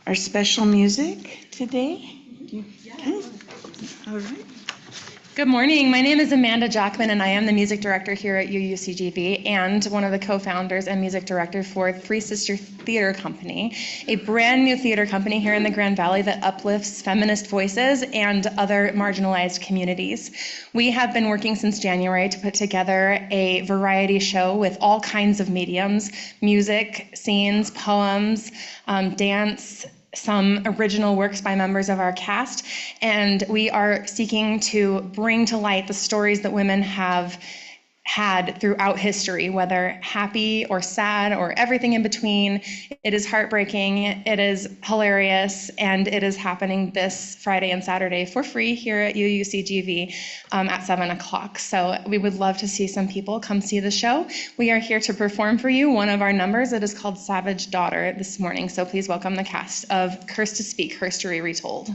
our special music today. Okay. All right. Good morning. My name is Amanda Jackman, and I am the music director here at UUCGV and one of the co-founders and music director for Three Sister Theater Company, a brand new theater company here in the Grand Valley that uplifts feminist voices and other marginalized communities. We have been working since January to put together a variety show with all kinds of mediums: music, scenes, poems, dance, some original works by members of our cast, and we are seeking to bring to light the stories that women have had throughout history, whether happy or sad or everything in between. It is heartbreaking, it is hilarious, and it is happening this Friday and Saturday for free here at UUCGV at 7 o'clock. So we would love to see some people come see the show. We are here to perform for you one of our numbers. It is called Savage Daughter this morning. So please welcome the cast of Curse to Speak, Her Story Retold.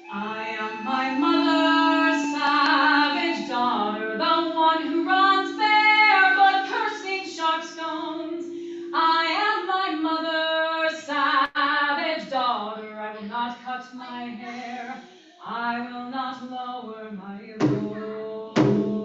I am my mother's savage daughter, the one who runs barefoot, cursing sharp stones. I am my mother's savage daughter, I will not cut my hair, I will not lower my voice.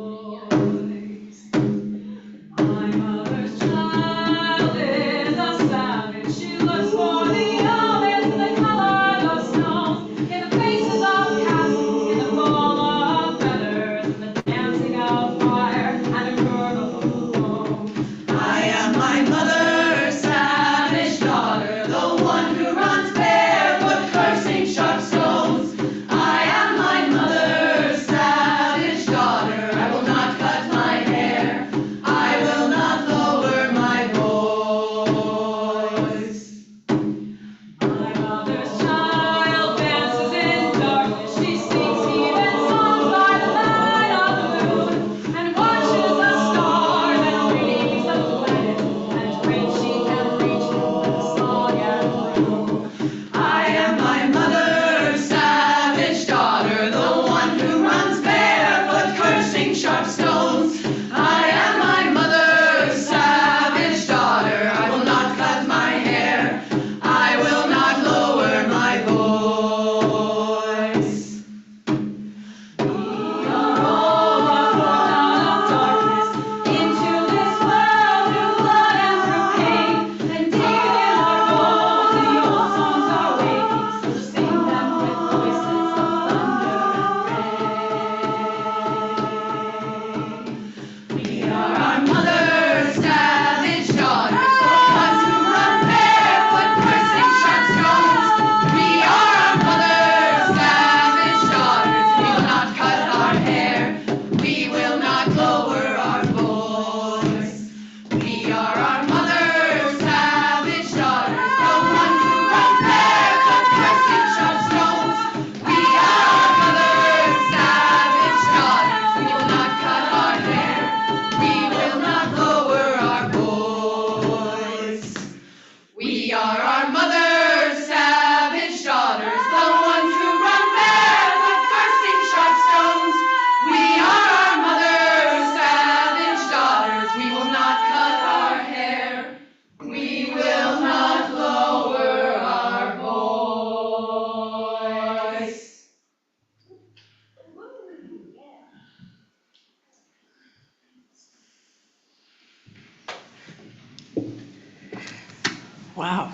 My mother's child is a savage, she looks for the omens, the color of stones, in the faces of castles, in the fall of feathers, in the dancing of fire, and a girdle of bone. I am my mother's savage daughter, the one who runs barefoot, cursing sharp stones. I am my mother's savage daughter, I will not cut my hair, I will not lower my voice. My mother's child dances in darkness, she sings heathen songs by the light of the moon, and watches the stars and reads the planets, and dreams she can reach them with a song and blue. I am my mother's savage daughter, the one who runs barefoot, cursing sharp stones. I am my mother's savage daughter, I will not cut my hair, I will not lower my voice. We are all brought out of darkness into this world through blood and through pain, and deep in our bones the old songs are waking, so sing them with voices of thunder and rain. We are our mother's savage daughters, the ones who run barefoot, cursing sharp stones. We are our mother's savage daughters, we will not cut our hair, we will not lower our voice. We are our mother's savage daughters, the ones who run barefoot, cursing sharp stones. We are our mother's savage daughters, we will not cut our hair, we will not lower our voice. We are our mother's savage daughters, the ones who run barefoot, cursing sharp stones. We are our mother's savage daughters, we will not cut our hair, we will not lower our voice. Wow.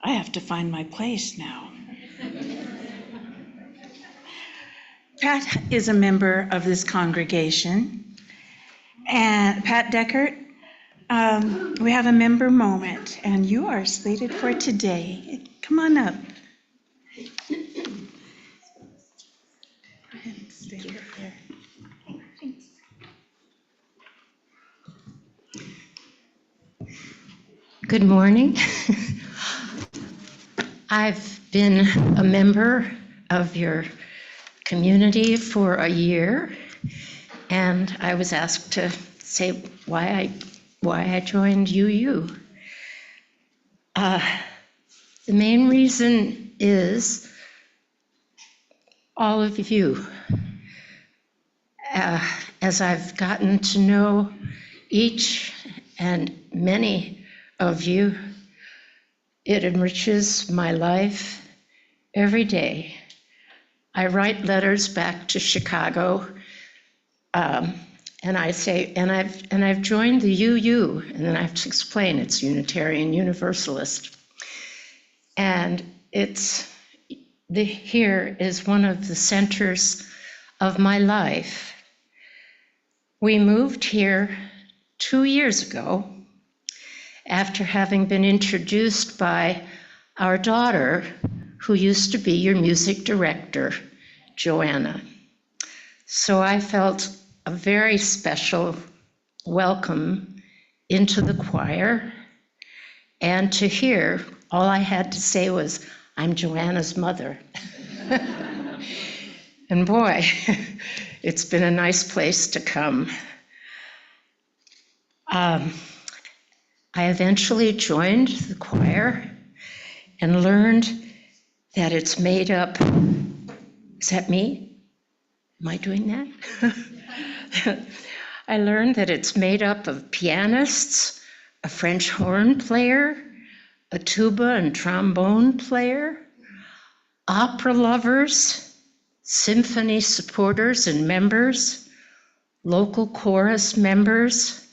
I have to find my place now. Pat is a member of this congregation, and Pat Deckert, We have a member moment, and you are slated for today. Come on up. Stand up there. Good morning. I've been a member of your community for a year, and I was asked to say why I joined UU. The main reason is all of you. As I've gotten to know each and many of you, it enriches my life every day. I write letters back to Chicago, and I say, and I've joined the UU, and then I have to explain it's Unitarian Universalist, and here is one of the centers of my life. We moved here 2 years ago after having been introduced by our daughter, who used to be your music director, Joanna. So I felt a very special welcome into the choir, and to hear, all I had to say was, I'm Joanna's mother. And boy, it's been a nice place to come. I eventually joined the choir and learned that it's made up, is that me? Am I doing that? I learned that it's made up of pianists, a French horn player, a tuba and trombone player, opera lovers, symphony supporters and members, local chorus members,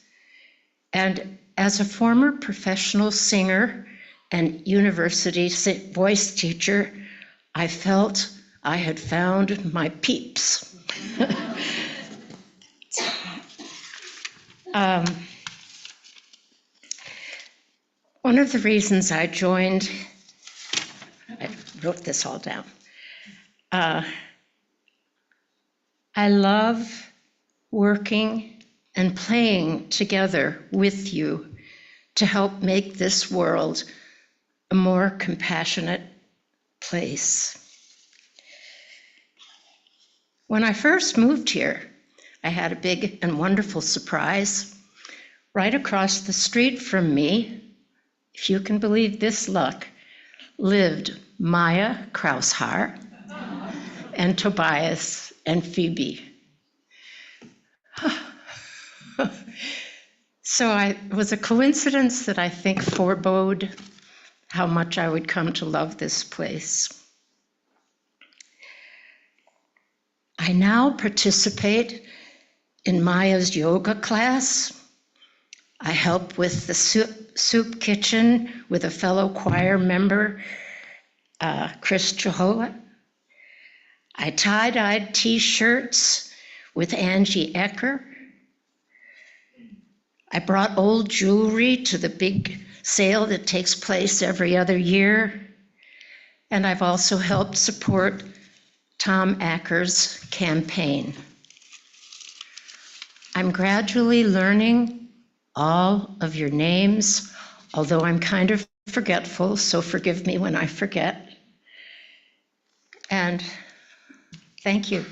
and as a former professional singer and university voice teacher, I felt I had found my peeps. One of the reasons I joined, I wrote this all down. I love working and playing together with you to help make this world a more compassionate place. When I first moved here, I had a big and wonderful surprise. Right across the street from me, if you can believe this luck, lived Maya Kraushaar and Tobias and Phoebe. So it was a coincidence that I think forebode how much I would come to love this place. I now participate in Maya's yoga class. I help with the soup kitchen with a fellow choir member, Chris Jehola. I tie-dyed t-shirts with Angie Ecker. I brought old jewelry to the big sale that takes place every other year. And I've also helped support Tom Acker's campaign. I'm gradually learning all of your names, although I'm kind of forgetful, so forgive me when I forget. And thank you.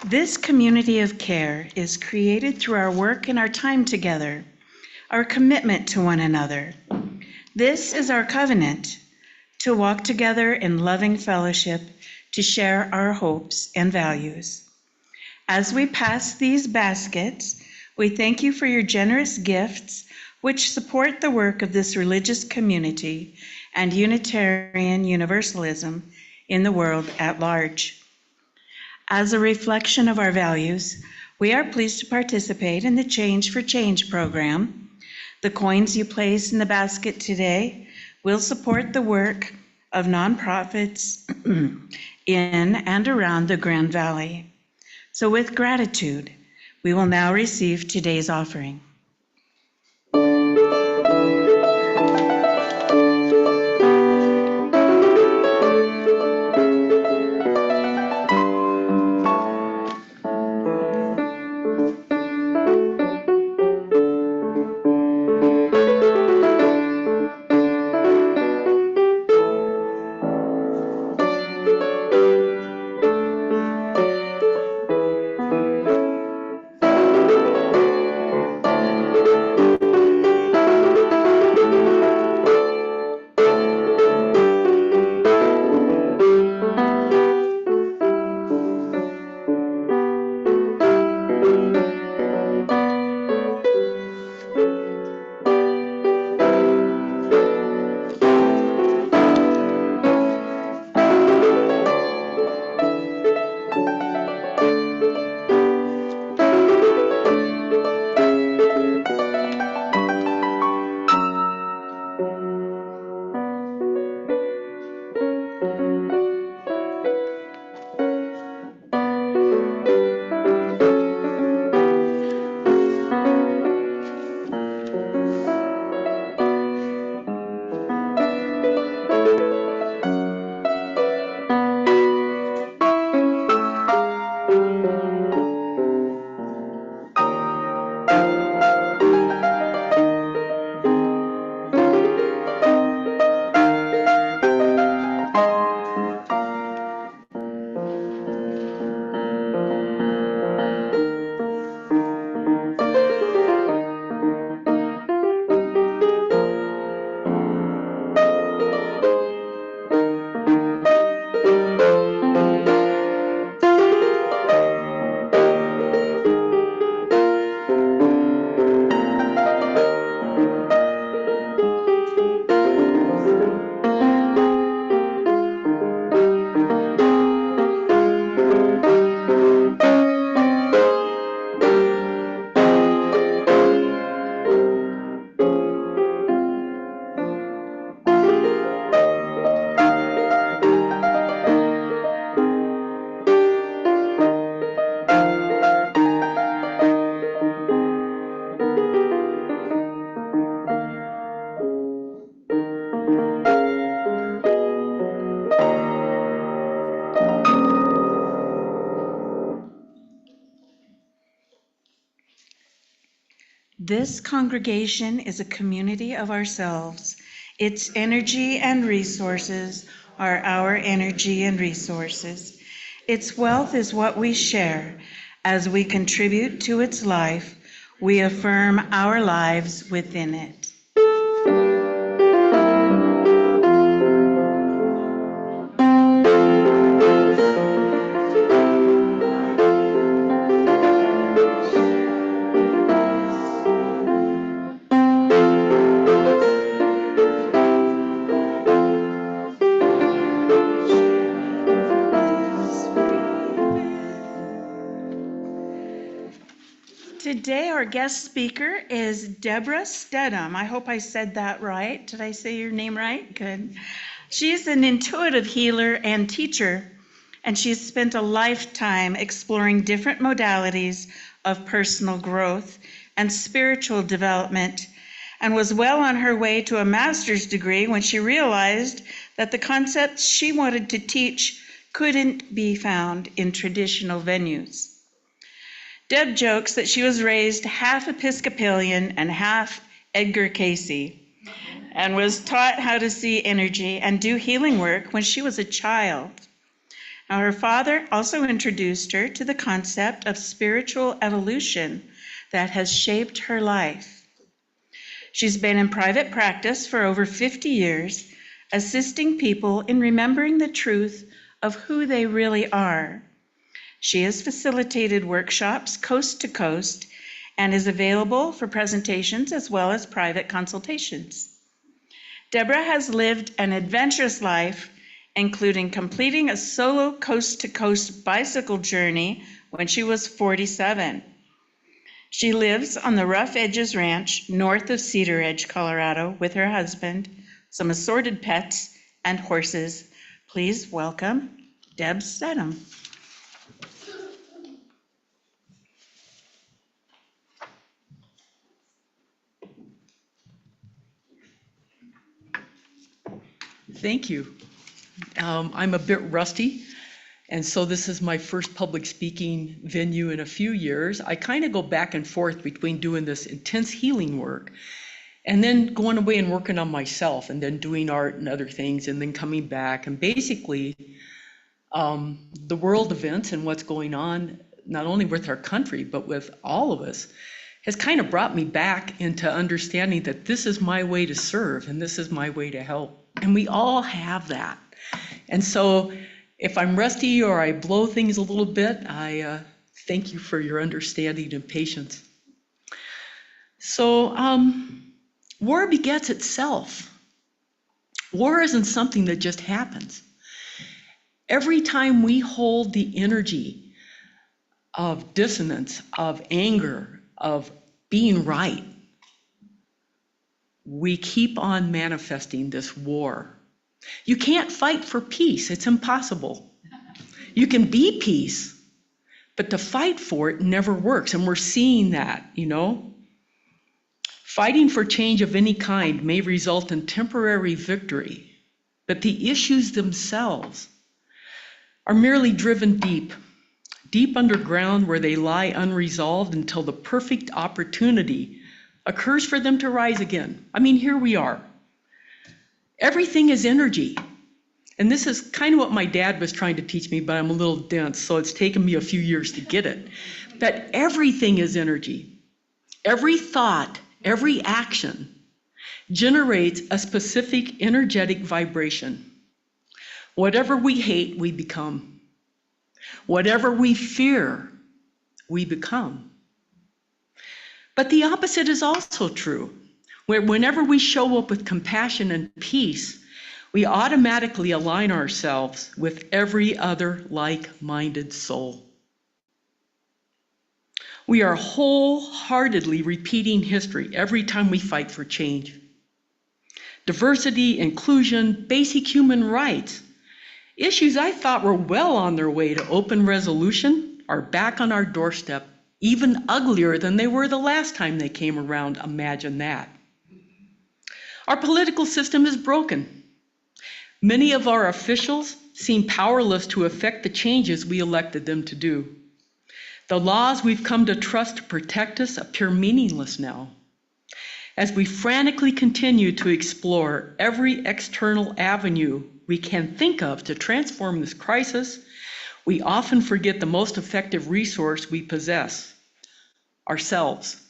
This community of care is created through our work and our time together, our commitment to one another. This is our covenant, to walk together in loving fellowship, to share our hopes and values. As we pass these baskets, we thank you for your generous gifts, which support the work of this religious community and Unitarian Universalism in the world at large. As a reflection of our values, we are pleased to participate in the Change for Change program. The coins you place in the basket today will support the work of nonprofits in and around the Grand Valley. So with gratitude, we will now receive today's offering. This congregation is a community of ourselves. Its energy and resources are our energy and resources. Its wealth is what we share. As we contribute to its life, we affirm our lives within it. Today, our guest speaker is Deborah Steddom. I hope I said that right. Did I say your name right? Good. She is an intuitive healer and teacher, and she has spent a lifetime exploring different modalities of personal growth and spiritual development, and was well on her way to a master's degree when she realized that the concepts she wanted to teach couldn't be found in traditional venues. Deb jokes that she was raised half Episcopalian and half Edgar Casey, and was taught how to see energy and do healing work when she was a child. Now, her father also introduced her to the concept of spiritual evolution that has shaped her life. She's been in private practice for over 50 years, assisting people in remembering the truth of who they really are. She has facilitated workshops coast to coast and is available for presentations as well as private consultations. Deborah has lived an adventurous life including completing a solo coast-to-coast bicycle journey when she was 47. She lives on the Rough Edges Ranch north of Cedar Edge, Colorado, with her husband, some assorted pets, and horses. Please welcome Deb Steddom. Thank you. I'm a bit rusty, and so this is my first public speaking venue in a few years. I kind of go back and forth between doing this intense healing work and then going away and working on myself and then doing art and other things and then coming back. And basically, the world events and what's going on, not only with our country, but with all of us, has kind of brought me back into understanding that this is my way to serve and this is my way to help. And we all have that. And so if I'm rusty or I blow things a little bit, I thank you for your understanding and patience. So war begets itself. War isn't something that just happens. Every time we hold the energy of dissonance, of anger, of being right, we keep on manifesting this war. You can't fight for peace. It's impossible. You can be peace, but to fight for it never works. And we're seeing that, you know. Fighting for change of any kind may result in temporary victory, but the issues themselves are merely driven deep, deep underground where they lie unresolved until the perfect opportunity occurs for them to rise again. I mean, here we are. Everything is energy. And this is kind of what my dad was trying to teach me, but I'm a little dense, so it's taken me a few years to get it. That everything is energy. Every thought, every action generates a specific energetic vibration. Whatever we hate, we become. Whatever we fear, we become. But the opposite is also true, where whenever we show up with compassion and peace, we automatically align ourselves with every other like-minded soul. We are wholeheartedly repeating history every time we fight for change. Diversity, inclusion, basic human rights, issues I thought were well on their way to open resolution, are back on our doorstep, even uglier than they were the last time they came around. Imagine that. Our political system is broken. Many of our officials seem powerless to effect the changes we elected them to do. The laws we've come to trust to protect us appear meaningless now. As we frantically continue to explore every external avenue we can think of to transform this crisis, we often forget the most effective resource we possess, ourselves.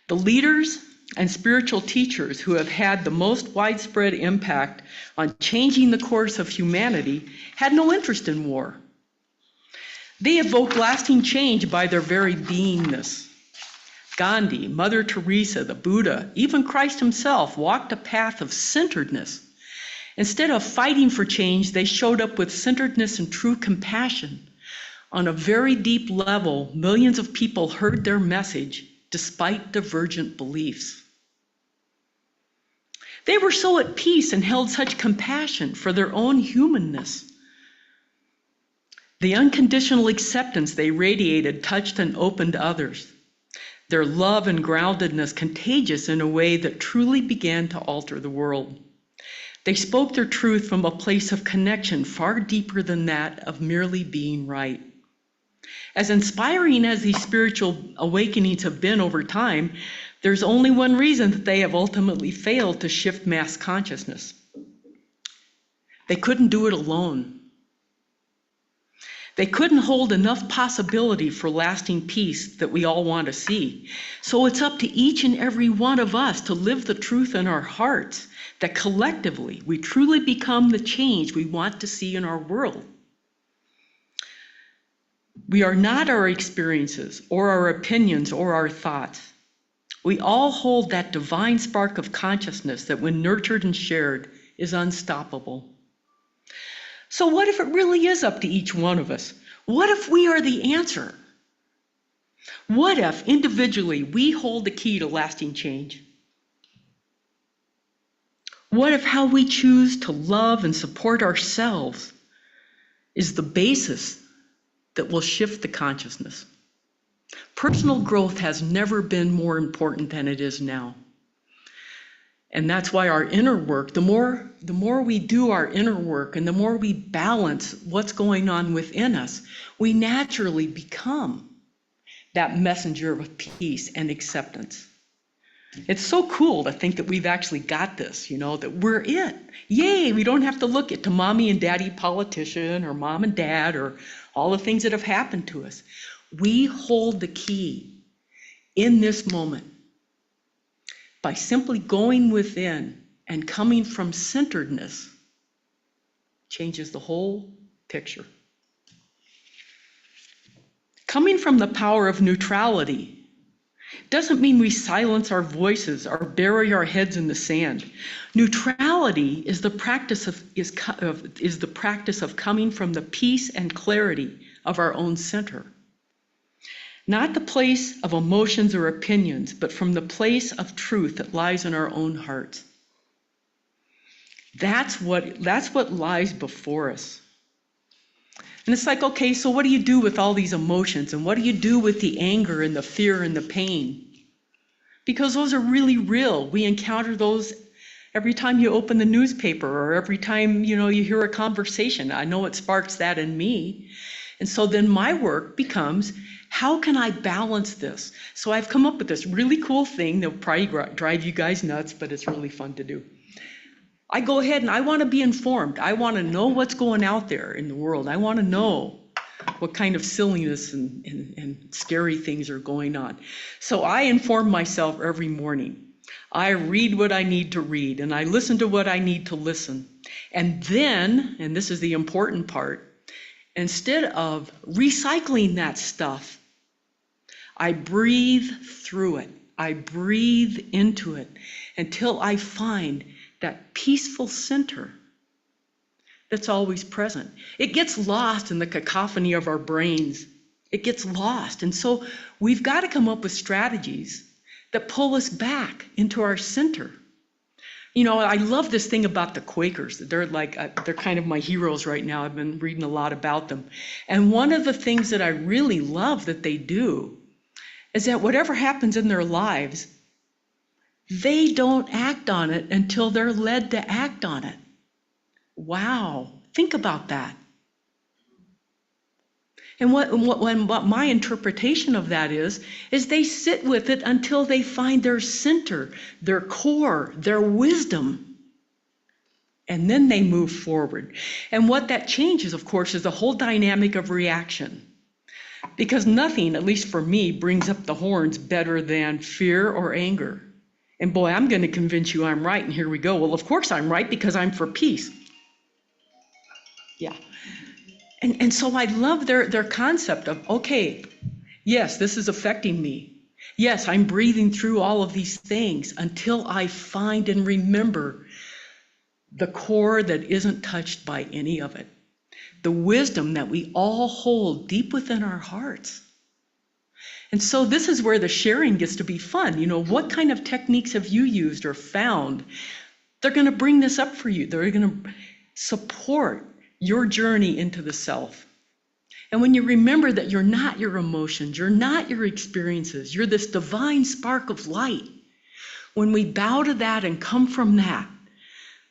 The leaders and spiritual teachers who have had the most widespread impact on changing the course of humanity had no interest in war. They evoked lasting change by their very beingness. Gandhi, Mother Teresa, the Buddha, even Christ himself walked a path of centeredness. Instead of fighting for change, they showed up with centeredness and true compassion. On a very deep level, millions of people heard their message despite divergent beliefs. They were so at peace and held such compassion for their own humanness. The unconditional acceptance they radiated touched and opened others. Their love and groundedness contagious in a way that truly began to alter the world. They spoke their truth from a place of connection far deeper than that of merely being right. As inspiring as these spiritual awakenings have been over time, there's only one reason that they have ultimately failed to shift mass consciousness. They couldn't do it alone. They couldn't hold enough possibility for lasting peace that we all want to see. So it's up to each and every one of us to live the truth in our hearts, that collectively we truly become the change we want to see in our world. We are not our experiences or our opinions or our thoughts. We all hold that divine spark of consciousness that when nurtured and shared is unstoppable. So what if it really is up to each one of us? What if we are the answer? What if individually we hold the key to lasting change? What if how we choose to love and support ourselves is the basis that will shift the consciousness? Personal growth has never been more important than it is now. And that's why our inner work, the more we do our inner work and the more we balance what's going on within us, we naturally become that messenger of peace and acceptance. It's so cool to think that we've actually got this, that we're it. Yay, we don't have to look at to mommy and daddy politician or mom and dad or all the things that have happened to us. We hold the key in this moment by simply going within and coming from centeredness. Changes the whole picture. Coming from the power of neutrality doesn't mean we silence our voices or bury our heads in the sand. Neutrality is the practice of coming from the peace and clarity of our own center. Not the place of emotions or opinions, but from the place of truth that lies in our own hearts. That's what lies before us. And it's like, okay, so what do you do with all these emotions? And what do you do with the anger and the fear and the pain? Because those are really real. We encounter those every time you open the newspaper or every time, you hear a conversation. I know it sparks that in me. And so then my work becomes, how can I balance this? So I've come up with this really cool thing that will probably drive you guys nuts, but it's really fun to do. I go ahead and I want to be informed. I want to know what's going out there in the world. I want to know what kind of silliness and scary things are going on. So I inform myself every morning. I read what I need to read and I listen to what I need to listen. And then, and this is the important part, instead of recycling that stuff, I breathe through it. I breathe into it until I find that peaceful center that's always present. It gets lost in the cacophony of our brains. It gets lost. And so we've got to come up with strategies that pull us back into our center. I love this thing about the Quakers. They're kind of my heroes right now. I've been reading a lot about them. And one of the things that I really love that they do is that whatever happens in their lives, they don't act on it until they're led to act on it. Wow, think about that. And what my interpretation of that is they sit with it until they find their center, their core, their wisdom. And then they move forward. And what that changes, of course, is the whole dynamic of reaction. Because nothing, at least for me, brings up the horns better than fear or anger. And boy, I'm going to convince you I'm right, and here we go. Well, of course I'm right because I'm for peace. Yeah. And so I love their concept of, okay, yes, this is affecting me. Yes, I'm breathing through all of these things until I find and remember the core that isn't touched by any of it. The wisdom that we all hold deep within our hearts. And so this is where the sharing gets to be fun. What kind of techniques have you used or found? They're going to bring this up for you. They're going to support your journey into the self. And when you remember that you're not your emotions, you're not your experiences, you're this divine spark of light. When we bow to that and come from that,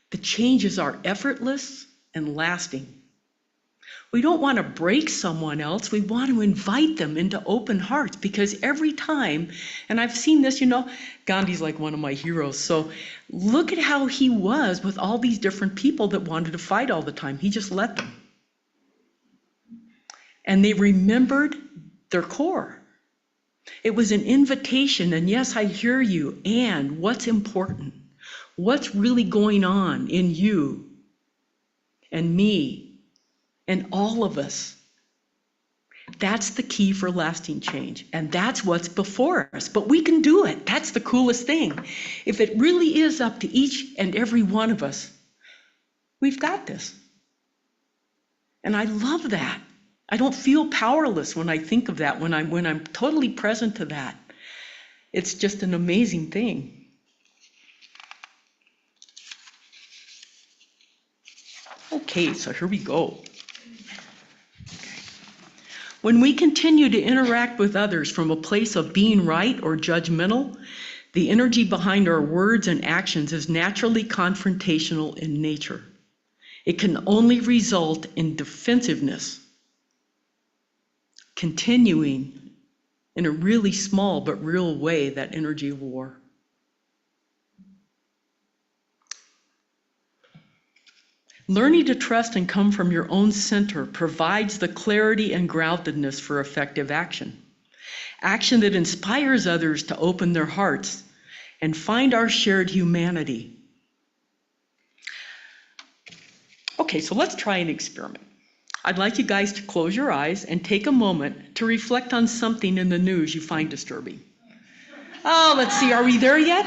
the changes are effortless and lasting. We don't want to break someone else. We want to invite them into open hearts, because every time, and I've seen this, Gandhi's like one of my heroes. So look at how he was with all these different people that wanted to fight all the time. He just let them. And they remembered their core. It was an invitation, and yes, I hear you, and what's important? What's really going on in you and me and all of us? That's the key for lasting change, and that's what's before us. But we can do it. That's the coolest thing. If it really is up to each and every one of us, we've got this. And I love that. I don't feel powerless when I think of that, when I'm totally present to that. It's just an amazing thing. Okay, so here we go. When we continue to interact with others from a place of being right or judgmental, the energy behind our words and actions is naturally confrontational in nature. It can only result in defensiveness, continuing in a really small but real way that energy of war. Learning to trust and come from your own center provides the clarity and groundedness for effective action. Action that inspires others to open their hearts and find our shared humanity. Okay, so let's try an experiment. I'd like you guys to close your eyes and take a moment to reflect on something in the news you find disturbing. Oh, let's see, are we there yet?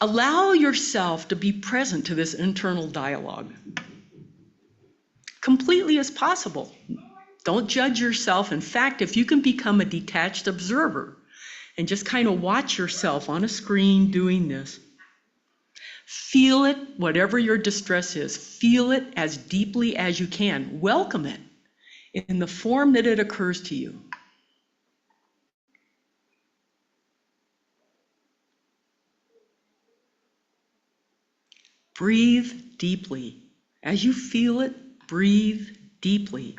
Allow yourself to be present to this internal dialogue, completely as possible. Don't judge yourself. In fact, if you can become a detached observer and just kind of watch yourself on a screen doing this, feel it, whatever your distress is, feel it as deeply as you can. Welcome it in the form that it occurs to you. Breathe deeply. As you feel it, breathe deeply.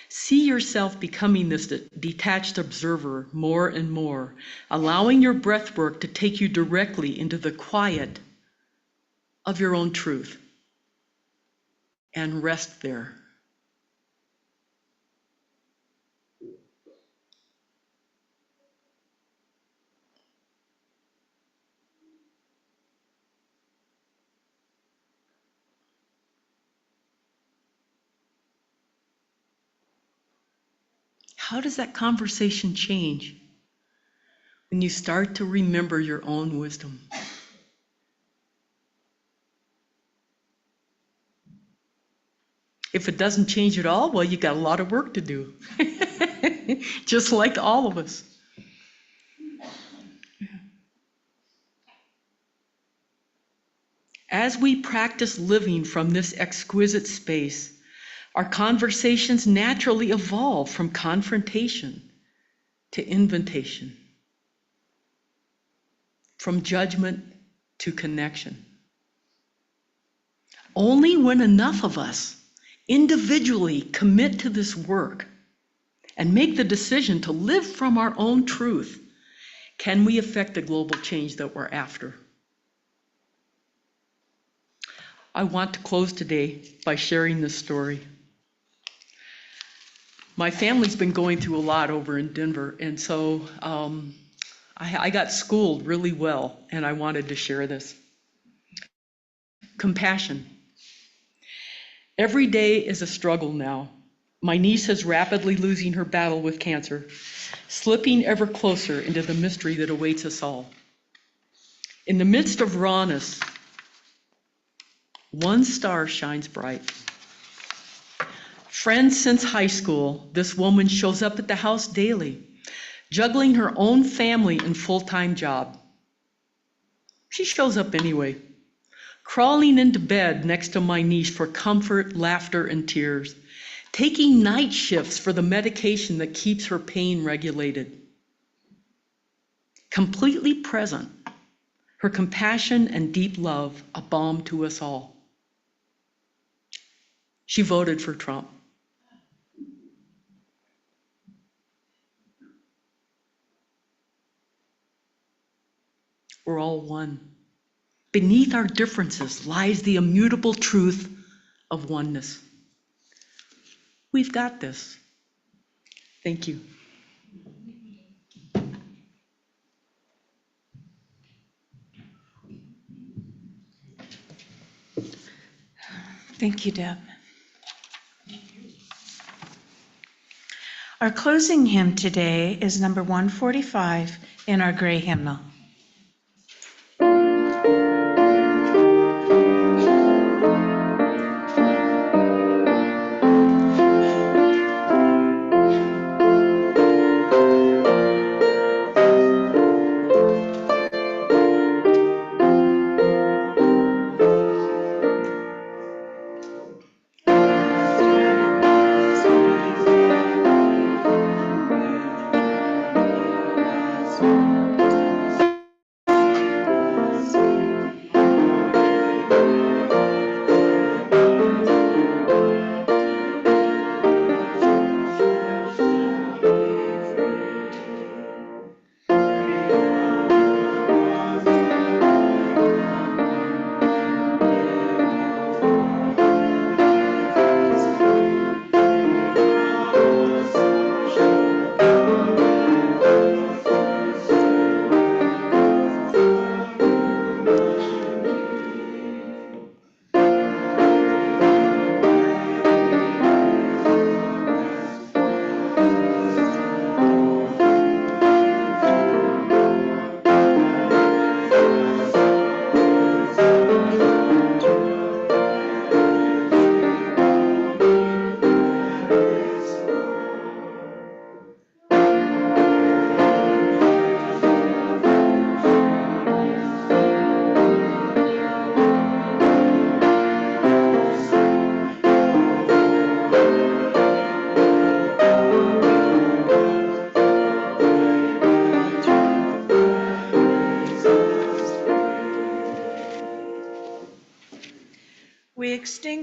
See yourself becoming this detached observer more and more, allowing your breath work to take you directly into the quiet of your own truth. And rest there. How does that conversation change when you start to remember your own wisdom? If it doesn't change at all, well, you got a lot of work to do. Just like all of us. As we practice living from this exquisite space, our conversations naturally evolve from confrontation to invitation, from judgment to connection. Only when enough of us individually commit to this work and make the decision to live from our own truth can we affect the global change that we're after. I want to close today by sharing this story. My family's been going through a lot over in Denver, and so I got schooled really well, and I wanted to share this. Compassion. Every day is a struggle now. My niece is rapidly losing her battle with cancer, slipping ever closer into the mystery that awaits us all. In the midst of rawness, one star shines bright. Friends since high school, this woman shows up at the house daily, juggling her own family and full-time job. She shows up anyway, crawling into bed next to my niece for comfort, laughter, and tears, taking night shifts for the medication that keeps her pain regulated. Completely present, her compassion and deep love, a balm to us all. She voted for Trump. We're all one. Beneath our differences lies the immutable truth of oneness. We've got this. Thank you. Thank you, Deb. Our closing hymn today is number 145 in our gray hymnal.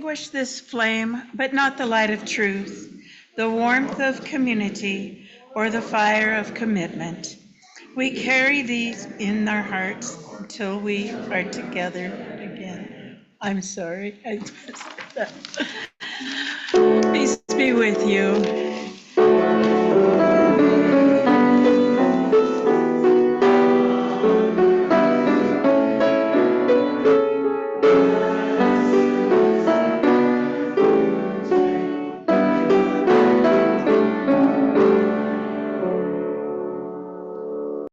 extinguish this flame, but not the light of truth, the warmth of community, or the fire of commitment. We carry these in our hearts until we are together again. I'm sorry, I messed that. Peace be with you.